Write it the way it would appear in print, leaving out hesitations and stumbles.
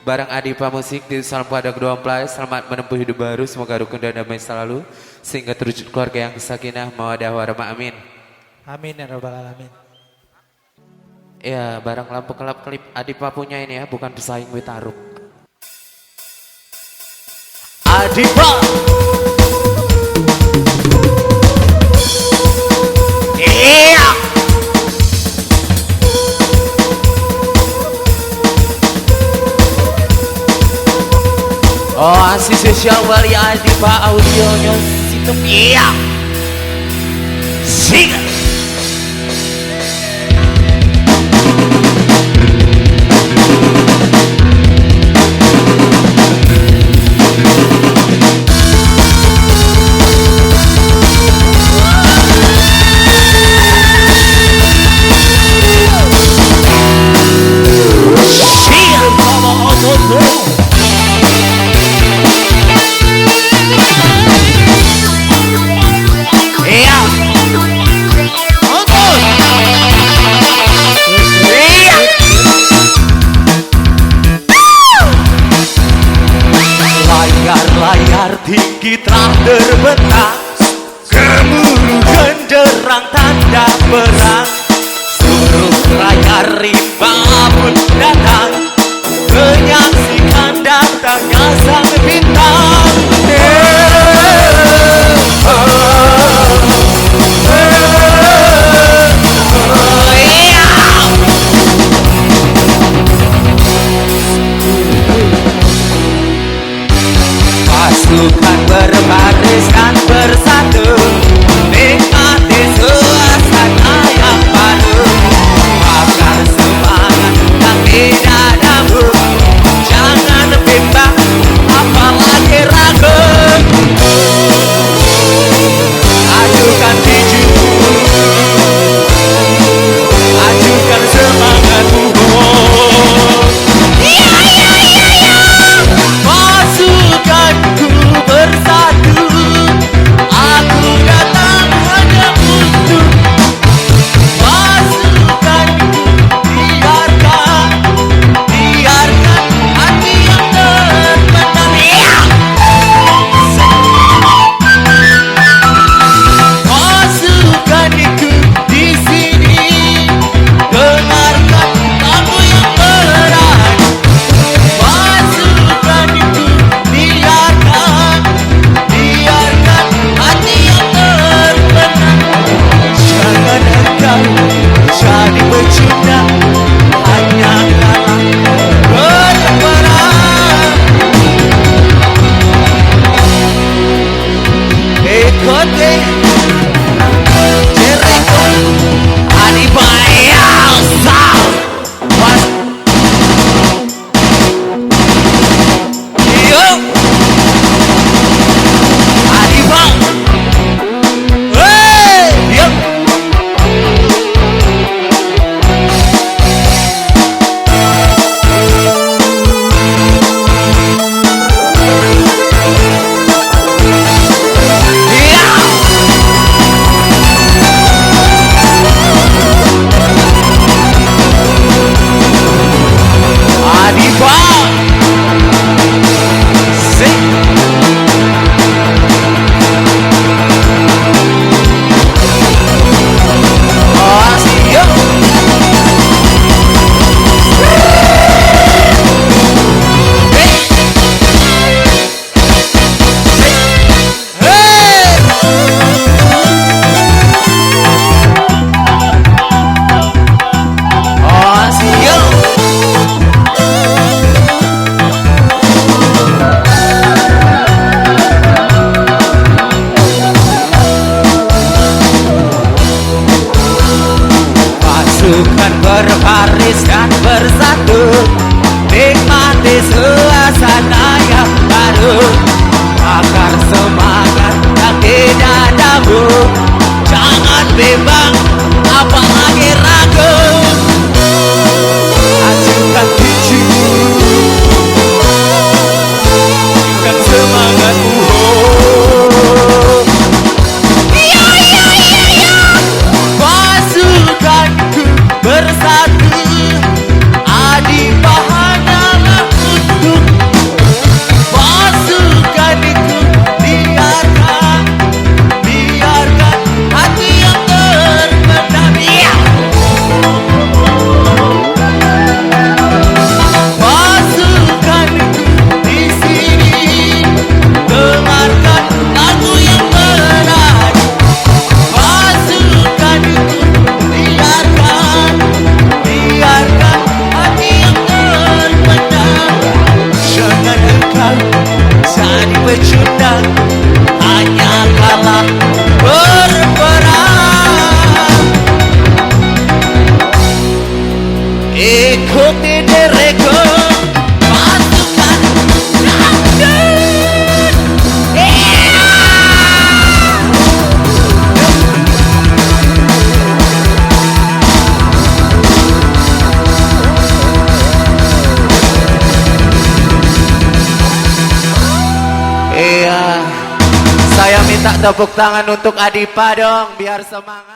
Barang Adipa Musik di salam pada kedua mempelai. Selamat menempuh hidup baru. Semoga rukun dan damai selalu sehingga terwujud keluarga yang sakinah mawaddah warahmah. Amin. Amin ya rabbal alamin. Ya, barang lampu kelap klip Adipa punya ini ya, bukan pesaing Witaruk. Adipa. Iya. Oh, asli spesial wali Adipa audionya situ. Iya. Sing. Layar tinggi telah terbentang, gemuruh genderang tanda perang. Suruh layar rimba pun datang, menyaksikan datangnya sang bintang. Pasukan berbaris dan bersatu, nikmati suasana yang baru. Bakar semangat yang di dadamu, jangan bimbang apalagi ragu. Ajukan tinju, ajukan semangatmu. Pasukanku bersatu, aku datang hanya untuk pasukanku. Biarkan hati yang terpendam. Pasukanku di sini, dengarkan kamu yang berani. Pasukanku, biarkan hati yang terpendam. Jangan engkau jadi pecundang, hanya kalah berperang. Ikuti Jericho Adipa yang sound. Yo Adipa, hey, yo. Adipa, sing. Oh, asik, yo. Hey. Hey. Oh, asik, yo. Pasukan berbaris dan bersatu, nikmati suasana yang baru. Bakar semangat yang di dadamu, jangan bimbang apalagi ragu. Ajukan tinju, ajukan semangatmu. Pasukanku bersatu, Adipa hanyalah untuk pecundang hanya kalah berperang. Ikuti diriku, pasukan dangdut. Iya, saya minta tepuk tangan untuk Adipa dong, biar semangat.